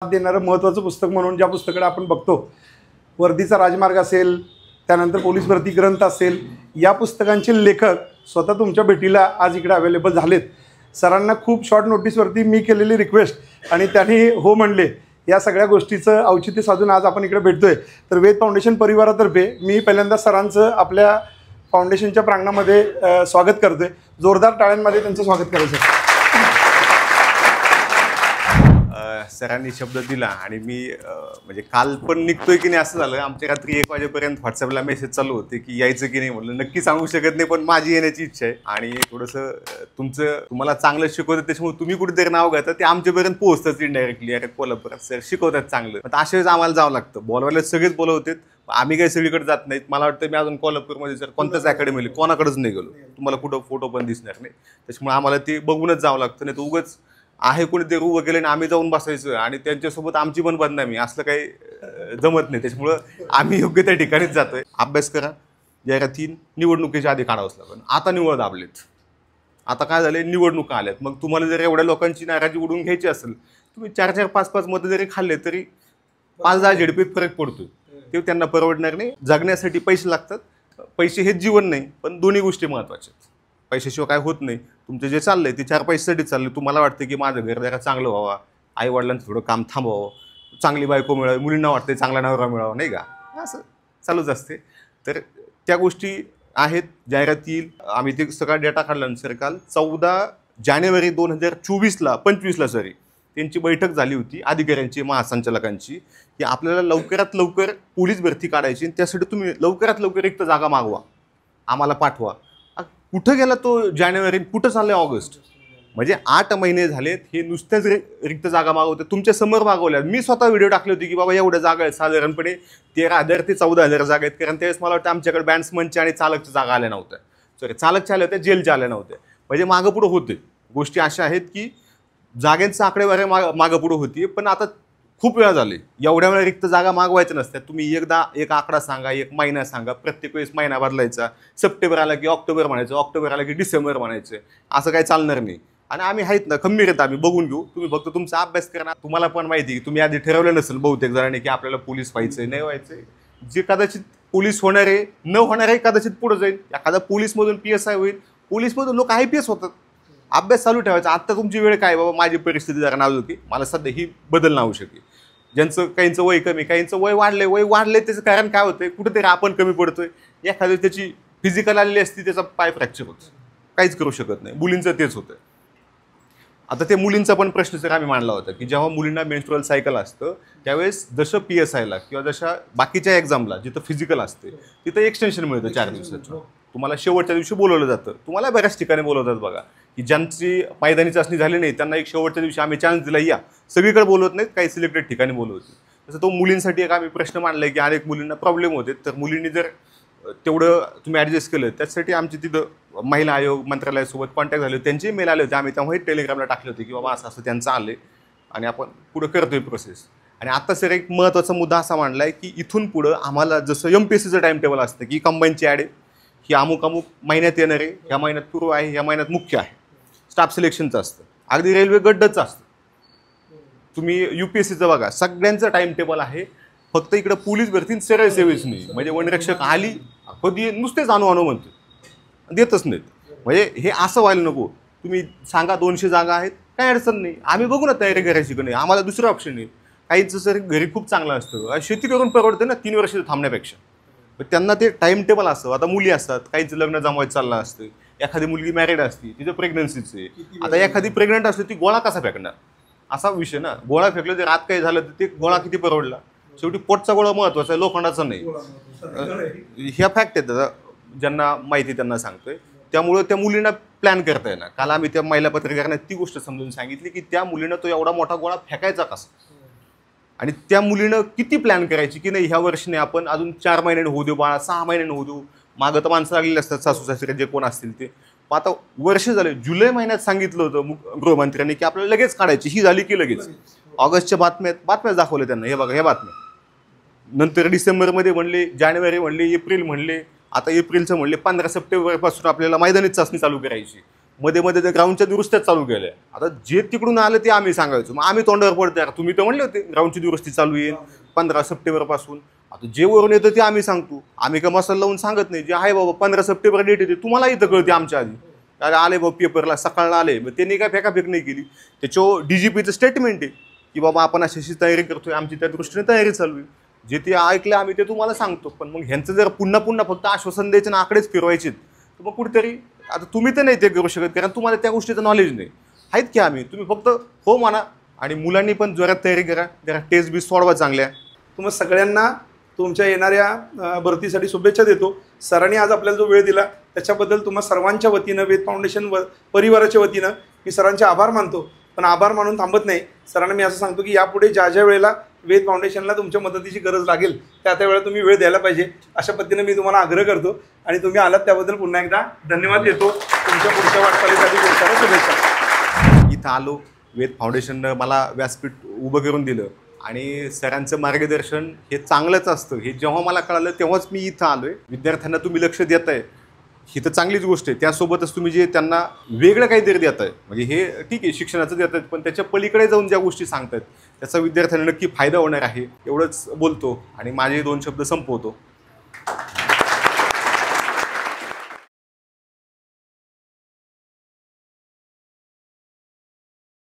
देणारं महत्त्वाचं पुस्तक म्हणून ज्या पुस्तकाकडे आपण बघतो, वर्दीचा राजमार्ग असेल, त्यानंतर पोलीस भरती ग्रंथ असेल, या पुस्तकांचे लेखक स्वतः तुमच्या भेटीला आज इकडे अवेलेबल झालेत. सरांना खूप शॉर्ट नोटीसवरती मी केलेली रिक्वेस्ट आणि त्यांनी हो म्हणले. या सगळ्या गोष्टीचं औचित्य साधून आज आपण इकडे भेटतोय. तर वेद फाउंडेशन परिवारातर्फे मी पहिल्यांदा सरांचं आपल्या फाउंडेशनच्या प्रांगणामध्ये स्वागत करतोय. जोरदार टाळ्यांमध्ये त्यांचं स्वागत करायचं. सरांनी शब्द दिला आणि मी म्हणजे काल पण निघतोय की नाही असं झालं. आमच्या रात्री 1 वाजेपर्यंत व्हॉट्सअपला मेसेज चालू होते की यायचं की नाही. म्हणलं नक्की सांगू शकत नाही, पण माझी येण्याची इच्छा आहे. आणि थोडंसं तुम्हाला चांगलं शिकवतं, त्याच्यामुळे तुम्ही कुठेतरी नाव घेता ते आमच्यापर्यंत पोहोचतात इनडायरेक्टली. अरे कोल्हापुरात सर शिकवतात चांगलं, तर अशा वेळेस आम्हाला जावं लागतं. बोलवायला सगळेच बोलवतात, आम्ही काही सगळीकडे जात नाहीत. मला वाटतं मी अजून कोल्हापूरमध्ये जर कोणत्याच अकॅडमीला कोणाकडेच नाही गेलो, तुम्हाला कुठं फोटो पण दिसणार नाही. त्याच्यामुळे आम्हाला ते बघूनच जावं लागतं. नाही तर उगाच आहे कोणी ते उभं केलं आणि आम्ही जाऊन बसायचं आणि त्यांच्यासोबत आमची पण बदनामी, असलं काही जमत नाही. त्याच्यामुळं आम्ही योग्य त्या ठिकाणीच जातोय. अभ्यास करा. जाहिराती निवडणुकीच्या आधी काढावंच लागेल. आता निवड दाबलेत. आता काय झाले, निवडणुका आल्यात. मग तुम्हाला जर एवढ्या लोकांची नाराजी उडून घ्यायची असेल, तुम्ही 4-4, 5-5 मतं जरी खाल्ले तरी 5-10 झेडपीत फरक पडतो. ते त्यांना परवडणार नाही. जगण्यासाठी पैसे लागतात. पैसे हेच जीवन नाही, पण दोन्ही गोष्टी महत्त्वाच्या आहेत. पैशाशिवाय काय होत नाही. तुमचं जे चाललंय ते 4 पैशासाठीच चाललंय. तुम्हाला वाटतं की माझं घर जरा चांगलं व्हावं, आईवडिलांचं थोडं काम थांबवावं, चांगली बायको मिळावी, मुलींना वाटते चांगला नवरा मिळावा, नाही का, असं चालूच असते. तर त्या गोष्टी आहेत. जाहिराती आम्ही ते सगळा डेटा काढला. सर काल 14 जानेवारी 2024ला 25ला सॉरी त्यांची बैठक झाली होती अधिकाऱ्यांची, महासंचालकांची, की आपल्याला लवकरात लवकर पोलीस भरती काढायची. त्यासाठी तुम्ही लवकरात लवकर रिक्त जागा मागवा, आम्हाला पाठवा. कुठं गेला तो जानेवारी, कुठं चाललंय ऑगस्ट? म्हणजे 8 महिने झालेत हे नुसत्याच रिक्त जागा मागवते. तुमच्या समोर मागवल्या. मी स्वतः व्हिडिओ टाकले होते की बाबा एवढ्या जागा आहेत, साधारणपणे 13,000 ते 14,000 जागा आहेत. कारण त्यावेळेस मला वाटतं आमच्याकडे बॅट्समनच्या आणि चालकच्या जागा आल्या नव्हत्या. सॉरी, चालकच्या आल्या होत्या, जेलच्या आल्या नव्हत्या. म्हणजे मागं पुढं होते. गोष्टी अशा आहेत की जागेंचं आकडेवारी मागं पुढं होती. पण आता खूप वेळा झाले, एवढ्या वेळा रिक्त जागा मागवायच्या नसतात. तुम्ही एकदा एक आकडा सांगा, एक महिना सांगा, प्रत्येक वेळेस महिना बदलायचा. सप्टेंबर आला की ऑक्टोबर म्हणायचं, ऑक्टोबर आला की डिसेंबर म्हणायचं. असं काही चालणार नाही. आणि आम्ही आहेत ना, खंबीर आहेत, आम्ही बघून घेऊ. तुम्ही फक्त तुमचा अभ्यास करा. तुम्हाला पण माहिती की तुम्ही आधी ठरवलं नसेल बहुतेक जणांनी की आपल्याला पोलीस व्हायचंय, नाही व्हायचंय. जे कदाचित पोलीस होणारे न होणारे कदाचित पुढे जाईल. एखादा पोलीसमधून PSI होईल, पोलीसमधून लोक IPS होतात. अभ्यास चालू ठेवायचा. आत्ता तुमची वेळ काय, बाबा माझी परिस्थिती जरा नाजूक आहे, मला सध्या ही बदलणं आवश्यक आहे. ज्यांचं काहींचं वय कमी, काहींचं वय वाढलंय. त्याचं कारण काय होतंय, कुठेतरी आपण कमी पडतोय. एखादी त्याची फिजिकल आलेली असती, त्याचा पाय फ्रॅक्चर होतो, काहीच करू शकत नाही. मुलींचं तेच होतं. आता ते मुलींचा पण प्रश्न जर आम्ही मांडला होता की जेव्हा मुलींना मेन्स्ट्रुअल सायकल असतं त्यावेळेस जसं PSIला किंवा जशा बाकीच्या एक्झामला जिथं फिजिकल असते तिथं एक्सटेन्शन मिळतं 4 दिवसाचं. तुम्हाला शेवटच्या दिवशी बोलवलं जातं. तुम्हाला बऱ्याच ठिकाणी बोलवतात बघा, की ज्यांची मैदानी चाचणी झाली नाही त्यांना एक शेवटच्या दिवशी आम्ही चान्स दिला, या. सगळीकडे बोलवत नाहीत, काही सिलेक्टेड ठिकाणी बोलवते. तसं तो मुलींसाठी एक आम्ही प्रश्न मांडला की अनेक मुलींना प्रॉब्लेम होते. तर मुलींनी जर तेवढं तुम्ही ॲडजस्ट केलं, त्यासाठी आमची तिथं महिला आयोग मंत्रालयासोबत कॉन्टॅक्ट झाले, त्यांचे मेल आले होते. आम्ही तेव्हा टेलिग्रामला टाकले होते की बाबा असं असं त्यांचं आले आणि आपण पुढं करतोय प्रोसेस. आणि आता सर एक महत्त्वाचा मुद्दा असा मांडला आहे की इथून पुढं आम्हाला जसं MPSCचं टाइम टेबल असतं की कंबाईनची ॲड आहे, ही अमुक महिन्यात येणार आहे, ह्या महिन्यात पूर्व आहे, ह्या महिन्यात मुख्य आहे. स्टाफ सिलेक्शनचं असतं. अगदी रेल्वे गड्डचं असतं. तुम्ही UPSCचं बघा, सगळ्यांचं टाइम टेबल आहे. फक्त इकडं पोलीस भरती सरळ सेवेच नाही. म्हणजे वनरक्षक आली कधी नुसतेच आणू म्हणते, देतच नाहीत. म्हणजे हे असं व्हायला नको. तुम्ही सांगा 200 जागा आहेत, काही अडचण नाही, आम्ही बघू ना तयारी करायची की नाही, आम्हाला दुसरं ऑप्शन नाही. काहींचं सर घरी खूप चांगलं असतं, शेती करून परवडते ना 3 वर्ष थांबण्यापेक्षा. पण त्यांना ते टाइम टेबल असतं. आता मुली असतात, काहींचं लग्न जमवायचं चाललं असतं, एखादी मुलगी मॅरिड असते, तिचं प्रेग्नन्सीचं आहे. आता एखादी प्रेग्नंट असते, ती गोळा कसा फेकणार, असा विषय ना. गोळा फेकलं जर आत काही झालं तर ते गोळा किती परवडला. शेवटी पोटचा गोळा महत्त्वाचा आहे, लोखंडाचा नाही. ह्या फॅक्ट आहेत, ज्यांना माहिती त्यांना सांगतोय. त्यामुळं त्या मुलींना प्लॅन करता येणार. काल आम्ही त्या महिला पत्रकारांना ती गोष्ट समजून सांगितली की त्या मुलीनं तो एवढा मोठा गोळा फेकायचा कसा, आणि त्या मुलीनं किती प्लॅन करायची की नाही ह्या वर्षीने आपण अजून 4 महिन्याने होऊ देऊ बाळा, 6 महिन्याने होऊ देऊ. मागं तर माणसं लागलेली असतात, सासू सासरे जे कोण असतील ते. आता वर्ष झाले, जुलै महिन्यात सांगितलं होतं गृहमंत्र्यांनी की आपल्याला लगेच काढायची, ही झाली की लगेच. ऑगस्टच्या बातम्याच दाखवल्या त्यांना, हे बघा ह्या बातम्या. नंतर डिसेंबरमध्ये म्हणले, जानेवारी म्हणले, एप्रिल म्हणले, आता एप्रिलचं म्हणले 15 सप्टेंबरपासून आपल्याला मैदानी चाचणी चालू करायची. मध्ये मध्ये त्या ग्राउंडच्या दुरुस्त्या चालू केल्या. आता जे तिकडून आलं ते आम्ही सांगायचो. मग आम्ही तोंडावर पडतो, यार तुम्ही तर म्हणले होते ग्राउंडची दुरुस्ती चालू येईल 15 सप्टेंबरपासून. आता जे वरून येतं ते आम्ही सांगतो. आम्ही का मसाला लावून सांगत नाही. जे आहे बाबा 15 सप्टेंबर डेट येते, तुम्हाला इथं कळते आमच्या आधी. अरे आले बाबा पेपरला, सकाळला आले. मग त्यांनी काय फेकाफेक नाही केली. त्याच्यावर DGPचं स्टेटमेंट आहे की बाबा आपण अशी तयारी करतोय, आमची त्या दृष्टीने तयारी चालू आहे. जे ते ऐकलं आम्ही ते तुम्हाला सांगतो. पण मग ह्यांचं जर पुन्हा पुन्हा फक्त आश्वासन द्यायचं ना आकडेच फिरवायचे, तर मग कुठेतरी आता तुम्ही तर नाही ते करू शकत, कारण तुम्हाला त्या गोष्टीचं नॉलेज नाही. आहेत की आम्ही, तुम्ही फक्त हो म्हणा. आणि मुलांनी पण जोरात तयारी करा, जरा टेस्ट बी सोडवा चांगल्या. तुम्हा सगळ्यांना तुमच्या येणाऱ्या भरतीसाठी शुभेच्छा देतो. सरांनी आज आपल्याला जो वेळ दिला त्याच्याबद्दल तुम्हा सर्वांच्या वतीनं, वेद फाउंडेशन परिवाराच्या वतीनं मी सरांचे आभार मानतो. पण आभार मानून थांबत नाही. सरांना मी असं सांगतो की यापुढे ज्या वेळेला वेद फाउंडेशनला तुमच्या मदतीची गरज लागेल त्या वेळेला तुम्ही वेळ द्यायला पाहिजे, अशा पद्धतीने मी तुम्हाला आग्रह करतो. आणि तुम्ही आलात त्याबद्दल पुन्हा एकदा धन्यवाद देतो. तुमच्या पुढच्या वाटचालीसाठी खूप साऱ्या शुभेच्छा. इथं आलो, वेद फाउंडेशननं मला व्यासपीठ उभं करून दिलं आणि सरांचं मार्गदर्शन हे चांगलंच असतं. हे जेव्हा मला कळालं तेव्हाच मी इथं आलो आहे. विद्यार्थ्यांना तुम्ही लक्ष देताय ही तर चांगलीच गोष्ट आहे. त्यासोबतच तुम्ही जे त्यांना वेगळं काहीतरी देत आहे, म्हणजे हे ठीक आहे शिक्षणाचं देत आहेत, पण त्याच्या पलीकडे जाऊन ज्या गोष्टी सांगतात त्याचा विद्यार्थ्यांना नक्की फायदा होणार आहे, एवढंच बोलतो आणि माझे 2 शब्द संपवतो.